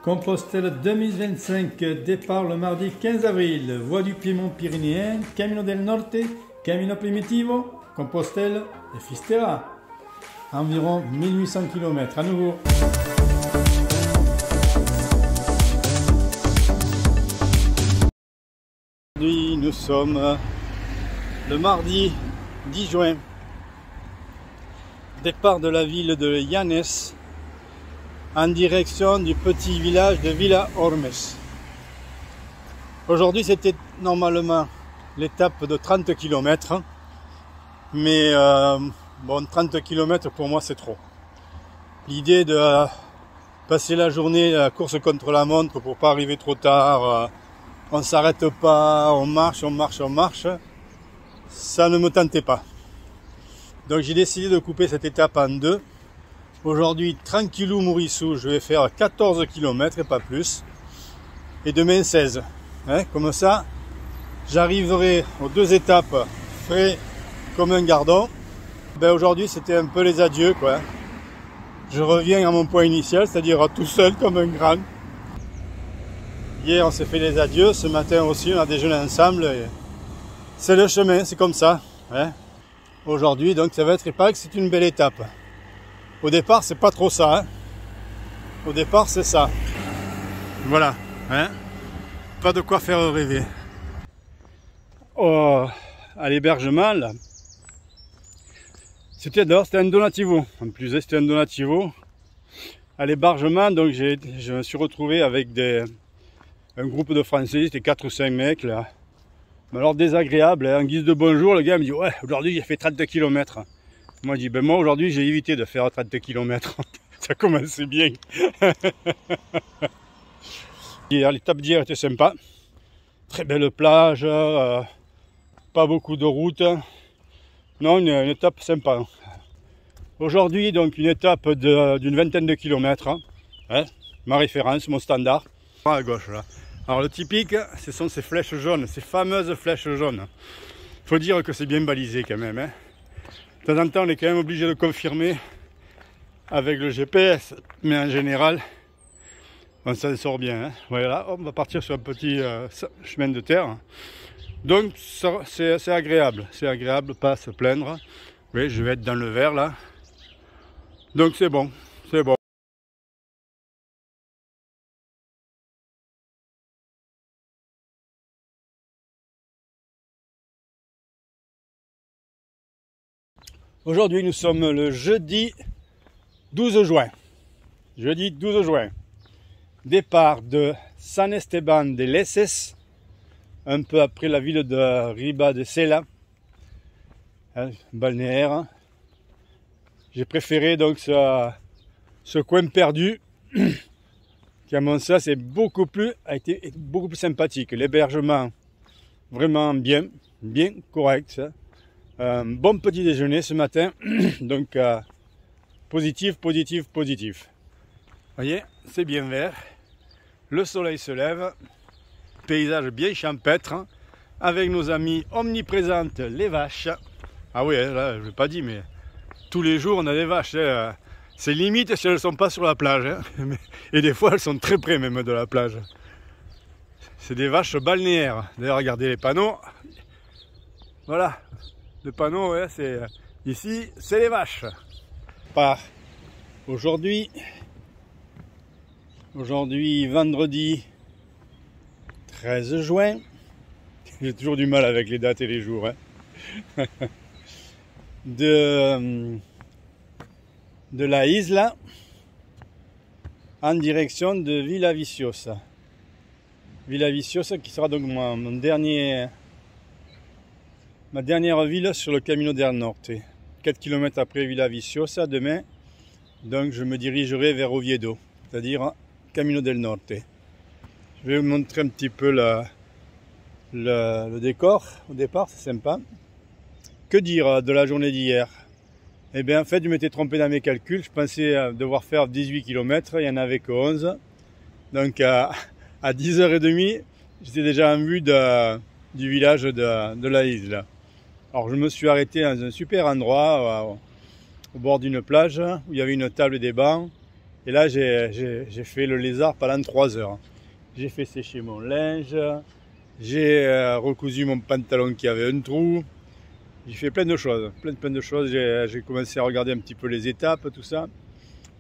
Compostelle 2025, départ le mardi 15 avril, voie du Piémont pyrénéen, Camino del Norte, Camino Primitivo, Compostelle et Fistera. Environ 1800 km à nouveau. Aujourd'hui, nous sommes le mardi 10 juin. Départ de la ville de Llanes en direction du petit village de Villa Ormes. Aujourd'hui, c'était normalement l'étape de 30 km, mais bon, 30 km pour moi c'est trop. L'idée de passer la journée à la course contre la montre pour pas arriver trop tard, on s'arrête pas, on marche, ça ne me tentait pas. Donc j'ai décidé de couper cette étape en deux. Aujourd'hui, tranquillou mourissou, je vais faire 14 km et pas plus. Et demain 16. Comme ça, j'arriverai aux deux étapes frais comme un gardon. Ben aujourd'hui, c'était un peu les adieux, quoi. Je reviens à mon point initial, c'est-à-dire tout seul comme un grand. Hier, on s'est fait les adieux. Ce matin aussi, on a déjeuné ensemble. C'est le chemin, c'est comme ça. Aujourd'hui, donc, ça va être épaque, c'est une belle étape. Au départ, c'est pas trop ça. Au départ, c'est ça. Voilà. Pas de quoi faire rêver. Oh, à l'hébergement, là. C'était un donativo. En plus, c'était un donativo. À l'hébergement, donc, je me suis retrouvé avec un groupe de Français, c'était 4 ou 5 mecs, là. Mais alors, désagréable, en guise de bonjour, le gars me dit, ouais, aujourd'hui, j'ai fait 30 km. Moi, je dis, ben moi, aujourd'hui, j'ai évité de faire 30 km. Ça commençait bien. L'étape d'hier était sympa. Très belle plage, pas beaucoup de route. Non, une étape sympa. Aujourd'hui, donc, une étape d'une vingtaine de kilomètres. Ma référence, mon standard. À gauche, là. Alors, le typique, ce sont ces flèches jaunes, ces fameuses flèches jaunes. Il faut dire que c'est bien balisé quand même. De temps en temps, on est quand même obligé de confirmer avec le GPS, mais en général, on s'en sort bien. Voilà, on va partir sur un petit chemin de terre. Donc, c'est agréable. C'est agréable, pas à se plaindre. Oui, je vais être dans le vert là. Donc, c'est bon. C'est bon. Aujourd'hui, nous sommes le jeudi 12 juin. Jeudi 12 juin. Départ de San Esteban de Leces, un peu après la ville de Riba de Sela, balnéaire. J'ai préféré donc ce coin perdu, qui à mon sens a été beaucoup plus sympathique. L'hébergement, vraiment bien correct. Un bon petit déjeuner ce matin, donc positif. Vous voyez, c'est bien vert, le soleil se lève, paysage bien champêtre, avec nos amis omniprésentes, les vaches. Ah oui, là, je ne l'ai pas dit, mais tous les jours on a des vaches. C'est limite si elles ne sont pas sur la plage. Et des fois elles sont très près même de la plage. C'est des vaches balnéaires. D'ailleurs, regardez les panneaux. Voilà. Le panneau, c'est ici, c'est les vaches. Aujourd'hui, vendredi 13 juin. J'ai toujours du mal avec les dates et les jours. De la Isla en direction de Villaviciosa. Villaviciosa qui sera donc ma dernière ville sur le Camino del Norte. 4 km après Villaviciosa demain, donc je me dirigerai vers Oviedo, c'est-à-dire Camino del Norte. Je vais vous montrer un petit peu le décor. Au départ, c'est sympa. Que dire de la journée d'hier? Eh bien, en fait, je m'étais trompé dans mes calculs. Je pensais devoir faire 18 km, il n'y en avait que 11. Donc, à 10h30, j'étais déjà en vue du village de la Isla. Alors je me suis arrêté dans un super endroit au bord d'une plage où il y avait une table et des bancs Et là, j'ai fait le lézard pendant 3 heures. J'ai fait sécher mon linge, j'ai recousu mon pantalon qui avait un trou. J'ai fait plein de choses, plein de choses. J'ai commencé à regarder un petit peu les étapes, tout ça,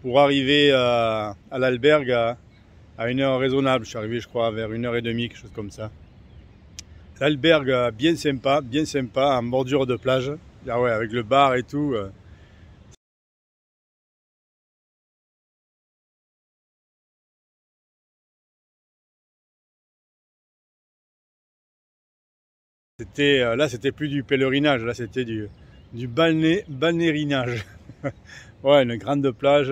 pour arriver à l'albergue à une heure raisonnable. Je suis arrivé, je crois, vers 1h30, quelque chose comme ça. L'albergue bien sympa, en bordure de plage. Ah ouais, avec le bar et tout. Là, c'était plus du pèlerinage, là, c'était du balnérinage. Ouais, une grande plage.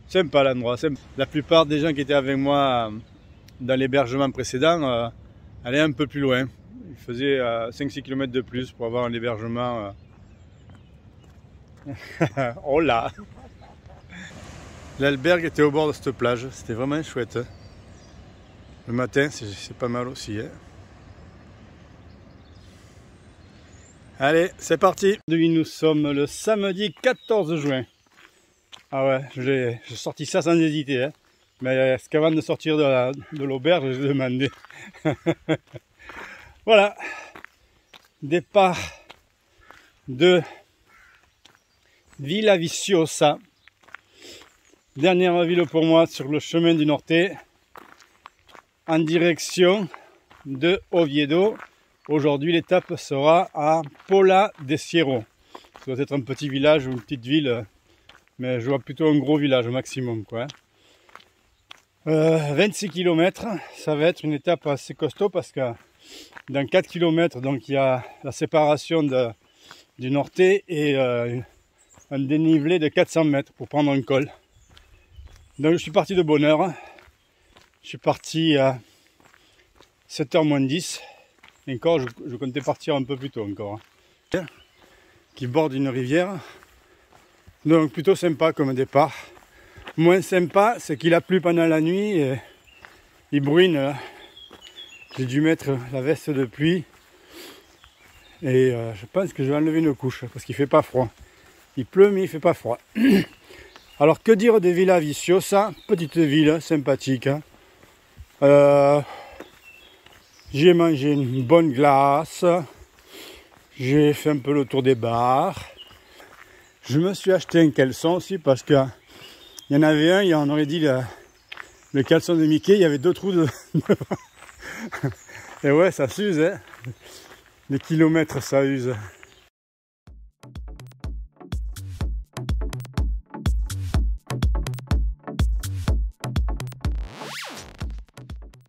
Sympa l'endroit. La plupart des gens qui étaient avec moi dans l'hébergement précédent allaient un peu plus loin. Ils faisaient 5-6 km de plus pour avoir un hébergement. Oh là! L'albergue était au bord de cette plage. C'était vraiment chouette. Le matin, c'est pas mal aussi. Hein. Allez, c'est parti! Nous sommes le samedi 14 juin. Ah ouais, j'ai sorti ça sans hésiter. Hein. Mais est-ce qu'avant de sortir de l'auberge, j'ai demandé. Voilà. Départ de Villa Viciosa. Dernière ville pour moi sur le chemin du Norte. En direction de Oviedo. Aujourd'hui, l'étape sera à Pola de Siero. Ça doit être un petit village ou une petite ville, mais je vois plutôt un gros village au maximum, quoi. 26 km, ça va être une étape assez costaud parce que dans 4 km, donc il y a la séparation du Norte et un dénivelé de 400 mètres pour prendre un col. Donc je suis parti de bonne heure. Je suis parti à 7h moins 10. Et encore, je comptais partir un peu plus tôt encore. Qui borde une rivière. Donc plutôt sympa comme départ. Moins sympa, c'est qu'il a plu pendant la nuit et il bruine. J'ai dû mettre la veste de pluie. Et je pense que je vais enlever une couche parce qu'il fait pas froid. Il pleut mais il fait pas froid. Alors que dire de Villa Viciosa, petite ville sympathique. J'ai mangé une bonne glace, j'ai fait un peu le tour des bars. Je me suis acheté un caleçon aussi parce que il y en avait un, on aurait dit le caleçon de Mickey, il y avait 2 trous devant. Et ouais, ça s'use, hein. Les kilomètres, ça use.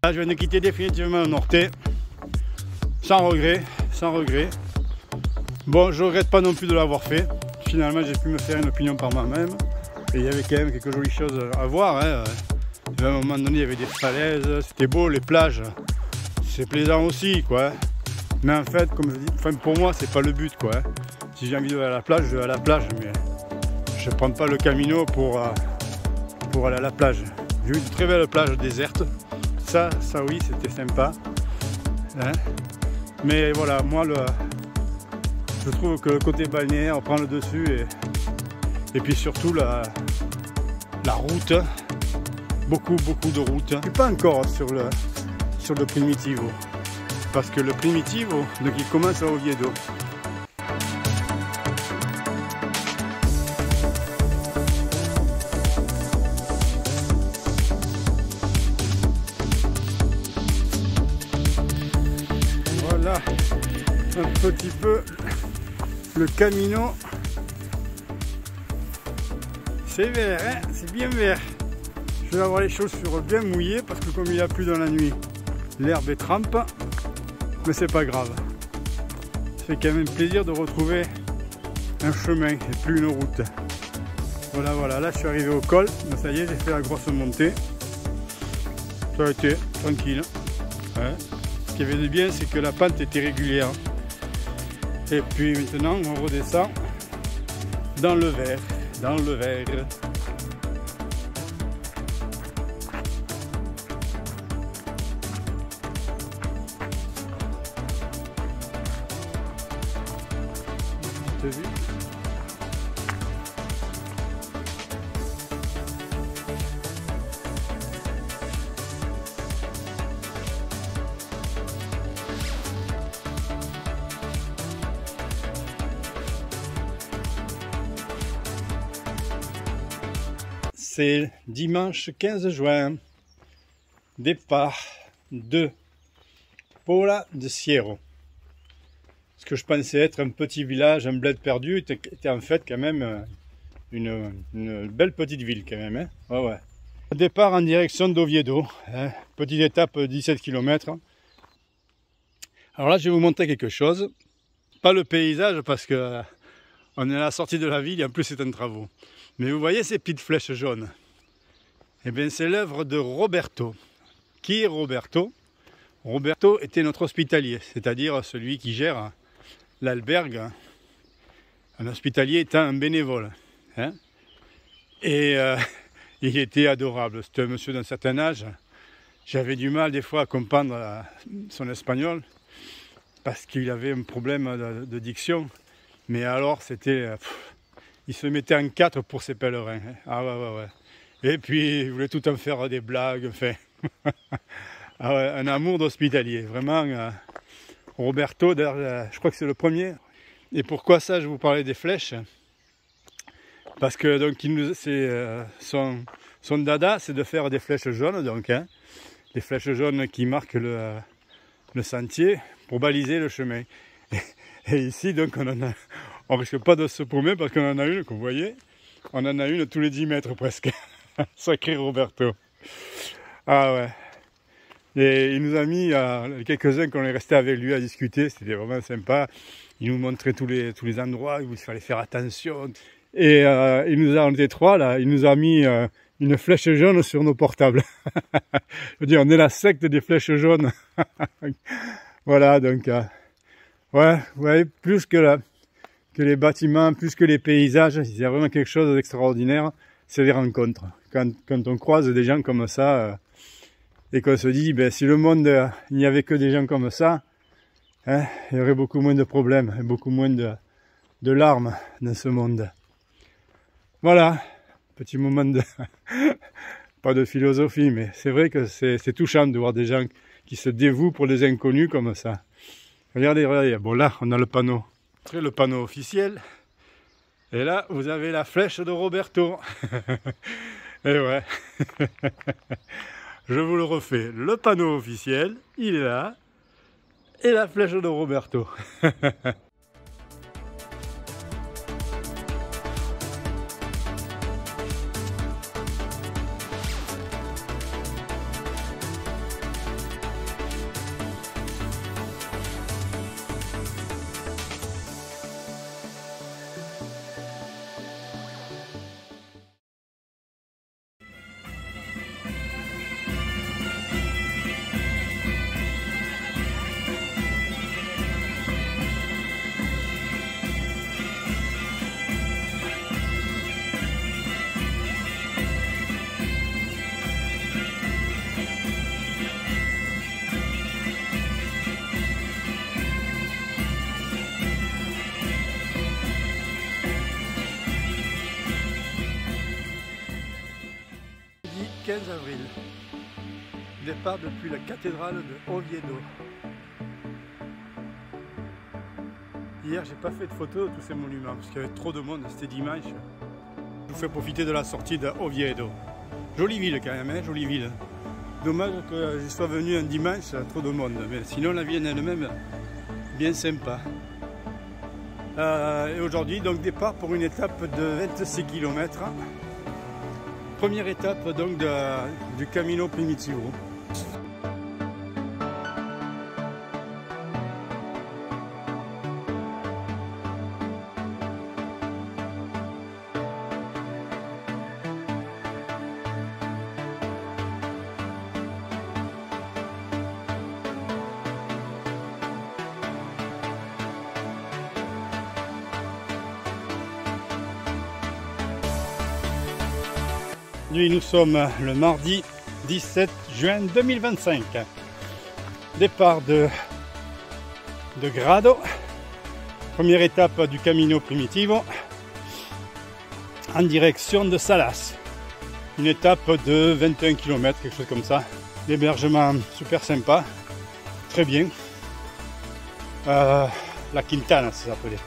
Là, je viens de quitter définitivement le Norte, sans regret, sans regret. Bon, je regrette pas non plus de l'avoir fait. Finalement, j'ai pu me faire une opinion par moi-même. Et il y avait quand même quelques jolies choses à voir. Hein. À un moment donné, il y avait des falaises, c'était beau, les plages. C'est plaisant aussi, quoi. Mais en fait, comme je dis, enfin, pour moi, c'est pas le but, quoi. Si j'ai envie d'aller à la plage, je vais à la plage, mais je prends pas le camino pour aller à la plage. J'ai eu de très belles plages désertes. Ça oui, c'était sympa. Hein, mais voilà, moi, je trouve que le côté balnéaire prend le dessus et puis surtout la route, beaucoup de routes. Je suis pas encore sur le Primitivo, parce que le Primitivo, donc il commence à Oviedo. Voilà un petit peu le camino. C'est vert, hein, c'est bien vert. Je vais avoir les chaussures bien mouillées parce que comme il a plu dans la nuit, l'herbe est trempe, mais c'est pas grave. Ça fait quand même plaisir de retrouver un chemin et plus une route. Voilà, là je suis arrivé au col, mais ça y est, j'ai fait la grosse montée. Ça a été tranquille. Ouais. Ce qui avait de bien, c'est que la pente était régulière. Et puis maintenant, on redescend dans le vert. Dans le vert. Petite vue. c'est dimanche 15 juin. Départ de Pola de Siero. Ce que je pensais être un petit village, un bled perdu, était en fait quand même une belle petite ville quand même. Hein. Ouais, ouais. Départ en direction d'Oviedo. Hein. Petite étape 17 km. Alors là, je vais vous montrer quelque chose. Pas le paysage parce que on est à la sortie de la ville et en plus c'est un travaux. Mais vous voyez ces petites flèches jaunes? Eh bien c'est l'œuvre de Roberto. Qui est Roberto? Roberto était notre hospitalier, c'est-à-dire celui qui gère l'albergue. Un hospitalier étant un bénévole. Hein. Et il était adorable. C'était un monsieur d'un certain âge. J'avais du mal des fois à comprendre son espagnol parce qu'il avait un problème de diction. Mais alors c'était... il se mettait en quatre pour ses pèlerins. Hein. Ah ouais, ouais, ouais. Et puis il voulait tout en faire des blagues. Enfin. Ah ouais, un amour d'hospitalier. Vraiment, Roberto, je crois que c'est le premier. Et pourquoi ça, je vous parlais des flèches? Parce que donc, son dada, c'est de faire des flèches jaunes. Donc, hein, des flèches jaunes qui marquent le sentier pour baliser le chemin. Et ici, donc, on risque pas de se paumer parce qu'on en a une, comme vous voyez, on en a une tous les 10 mètres presque. Sacré Roberto. Ah ouais. Et il nous a mis quelques-uns qu'on est resté avec lui à discuter, c'était vraiment sympa. Il nous montrait tous les endroits où il fallait faire attention. Et on était trois là, il nous a mis une flèche jaune sur nos portables. Je veux dire, on est la secte des flèches jaunes. Voilà, donc ouais, vous voyez, plus que les bâtiments, plus que les paysages, il y a vraiment quelque chose d'extraordinaire, c'est les rencontres. Quand on croise des gens comme ça, et qu'on se dit, ben, si le monde, il n'y avait que des gens comme ça, hein, il y aurait beaucoup moins de problèmes, et beaucoup moins de larmes dans ce monde. Voilà, petit moment de... pas de philosophie, mais c'est vrai que c'est touchant de voir des gens qui se dévouent pour des inconnus comme ça. Regardez, regardez, bon là, on a le panneau. Le panneau officiel. Et là, vous avez la flèche de Roberto. Et ouais. Je vous le refais. Le panneau officiel, il est là. Et la flèche de Roberto. 15 avril. Départ depuis la cathédrale de Oviedo. Hier, j'ai pas fait de photos de tous ces monuments parce qu'il y avait trop de monde, c'était dimanche. Je vous fais profiter de la sortie d'Oviedo. Jolie ville quand même, hein, jolie ville. Dommage que je sois venu un dimanche, trop de monde. Mais sinon, la ville en elle-même, bien sympa. Et aujourd'hui, donc départ pour une étape de 26 km. Première étape donc du Camino Primitivo. Nous sommes le mardi 17 juin 2025. Départ de Grado. Première étape du Camino Primitivo en direction de Salas. Une étape de 21 km, quelque chose comme ça. L'hébergement super sympa, très bien. La Quintana, ça s'appelait.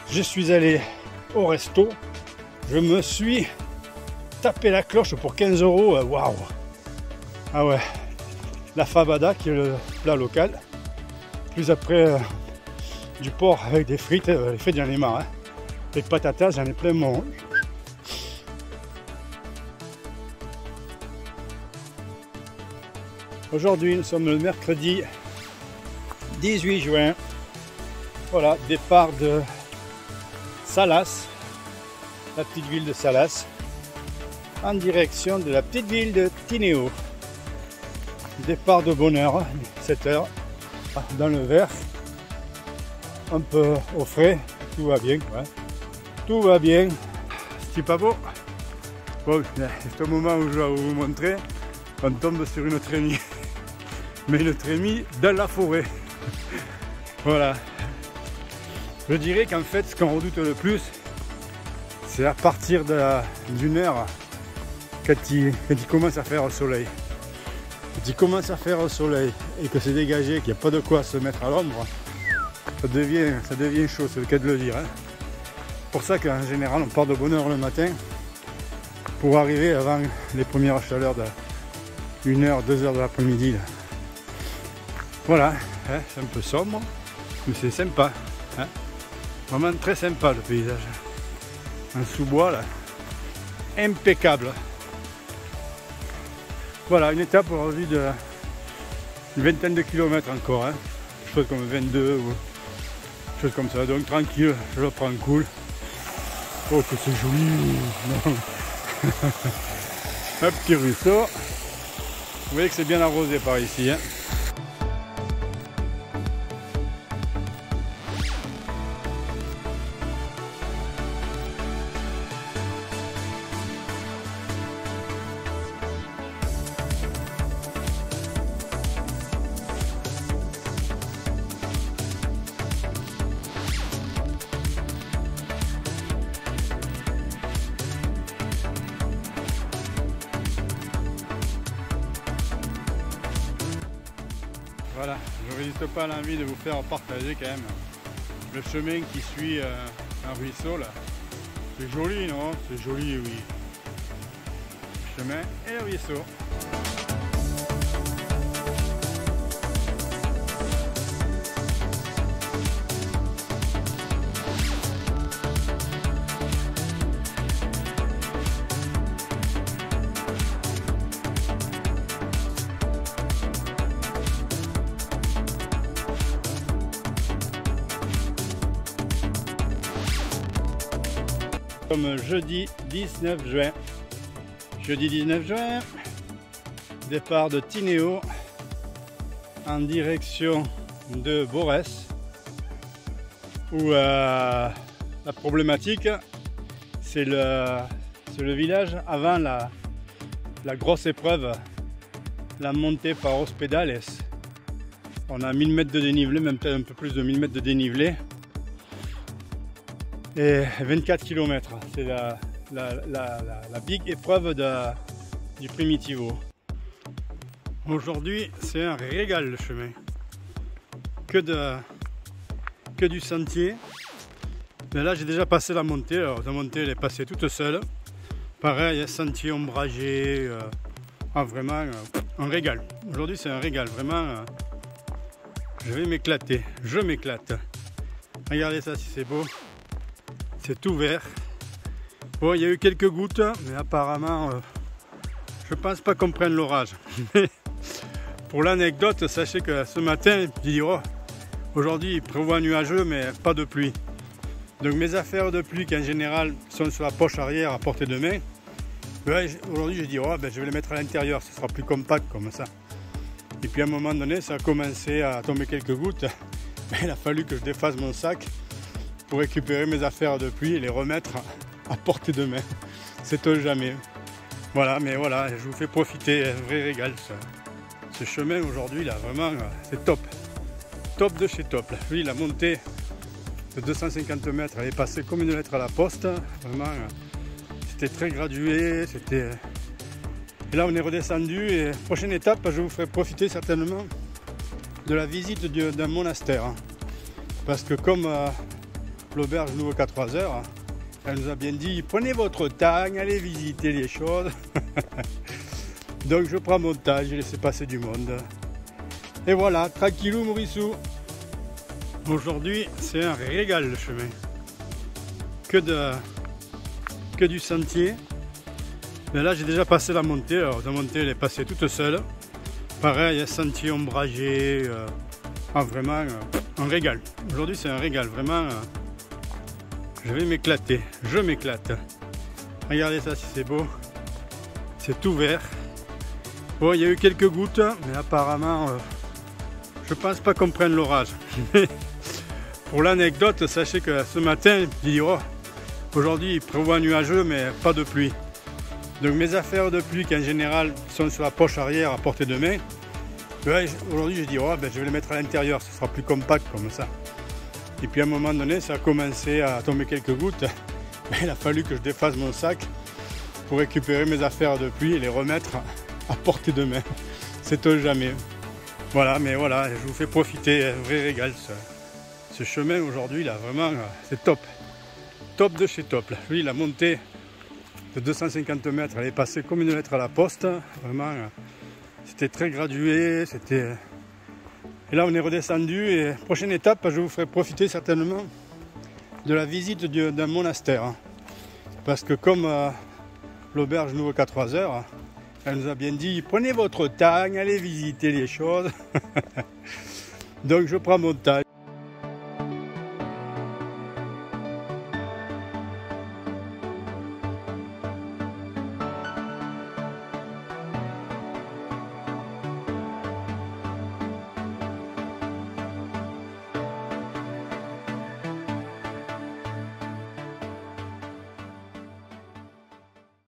Je suis allé au resto. Je me suis taper la cloche pour 15 €. Waouh! Ah ouais, la fabada qui est le plat local. Plus après du porc avec des frites, les frites j'en ai marre. Hein. Les patatas j'en ai plein mon. Aujourd'hui nous sommes le mercredi 18 juin. Voilà, départ de Salas, la petite ville de Salas, en direction de la petite ville de Tineo. Départ de bonne heure, 7 h, dans le vert, un peu au frais, tout va bien. Ouais. Tout va bien. C'est pas beau. Bon, c'est au moment où je vais vous montrer, on tombe sur une trémie. Mais une trémie dans la forêt. Voilà. Je dirais qu'en fait, ce qu'on redoute le plus, c'est à partir d'une heure, quand il commence à faire le soleil. Quand il commence à faire le soleil et que c'est dégagé, qu'il n'y a pas de quoi se mettre à l'ombre, ça devient chaud, c'est le cas de le dire. Hein. C'est pour ça qu'en général, on part de bonne heure le matin pour arriver avant les premières chaleurs de 1 h, 2 h de l'après-midi. Voilà, hein, c'est un peu sombre, mais c'est sympa. Hein. Vraiment très sympa le paysage. Un sous-bois là, impeccable. Voilà, une étape aujourd'hui de une vingtaine de kilomètres encore, hein. Quelque chose comme 22 ou quelque chose comme ça. Donc tranquille, je le prends cool. Oh que c'est joli. Un petit ruisseau. Vous voyez que c'est bien arrosé par ici. Hein. Voilà, je ne résiste pas à l'envie de vous faire partager quand même le chemin qui suit un ruisseau là. C'est joli, non? C'est joli, oui. Le chemin et le ruisseau. Comme jeudi 19 juin. Jeudi 19 juin, départ de Tineo en direction de Borès, où la problématique c'est le village avant la grosse épreuve, la montée par Hospedales. On a 1000 mètres de dénivelé, même peut-être un peu plus de 1000 mètres de dénivelé. Et 24 km, c'est la big épreuve du Primitivo. Aujourd'hui, c'est un régal le chemin. Que du sentier. Mais là, j'ai déjà passé la montée. Alors, la montée, elle est passée toute seule. Pareil, sentier ombragé. Vraiment, un régal. Aujourd'hui, c'est un régal. Vraiment, je vais m'éclater. Je m'éclate. Regardez ça, si c'est beau. C'est tout vert. Bon, il y a eu quelques gouttes, mais apparemment, je pense pas qu'on prenne l'orage. Pour l'anecdote, sachez que ce matin, j'ai dit, oh, aujourd'hui, il prévoit nuageux, mais pas de pluie. Donc mes affaires de pluie, qui en général sont sur la poche arrière à portée de main, ben, aujourd'hui, j'ai dit, oh, ben, je vais les mettre à l'intérieur, ce sera plus compact comme ça. Et puis à un moment donné, ça a commencé à tomber quelques gouttes. Il a fallu que je défasse mon sac pour récupérer mes affaires de pluie et les remettre à portée de main. C'est jamais. Voilà, mais voilà, je vous fais profiter, un vrai régal ce chemin aujourd'hui là, vraiment c'est top. Top de chez top. Oui, la montée de 250 mètres, elle est passée comme une lettre à la poste. Vraiment, c'était très gradué, c'était. Et là on est redescendu et prochaine étape, je vous ferai profiter certainement de la visite d'un monastère. Parce que comme l'auberge n'ouvre qu'à 3 h, Elle nous a bien dit, prenez votre temps, allez visiter les choses. Donc je prends mon temps, j'ai laissé passer du monde. Et voilà, tranquillou Morissou. Aujourd'hui, c'est un régal le chemin. Que du sentier. Mais là, j'ai déjà passé la montée. Alors, la montée, elle est passée toute seule. Pareil, sentier ombragé. Vraiment, un régal. Aujourd'hui, c'est un régal. Vraiment, je vais m'éclater. Je m'éclate. Regardez ça, si c'est beau. C'est tout vert. Bon, il y a eu quelques gouttes, mais apparemment, je pense pas qu'on prenne l'orage. Pour l'anecdote, sachez que ce matin, j'ai dit, oh, aujourd'hui, il prévoit nuageux, mais pas de pluie. Donc mes affaires de pluie, qui en général sont sur la poche arrière à portée de main, ben, aujourd'hui, j'ai dit, oh, ben, je vais les mettre à l'intérieur, ce sera plus compact comme ça. Et puis à un moment donné, ça a commencé à tomber quelques gouttes. Il a fallu que je défasse mon sac pour récupérer mes affaires de pluie et les remettre à portée de main. C'est jamais. Voilà, mais voilà, je vous fais profiter, un vrai régal. Ce chemin aujourd'hui, là, vraiment, c'est top. Top de chez top. Là. Oui, la montée de 250 mètres, elle est passée comme une lettre à la poste. Vraiment, c'était très gradué. C'était. Et là, on est redescendu. Et prochaine étape, je vous ferai profiter certainement de la visite d'un monastère. Parce que comme l'auberge n'ouvre qu'à 3 heures, elle nous a bien dit, prenez votre temps, allez visiter les choses. Donc je prends mon temps,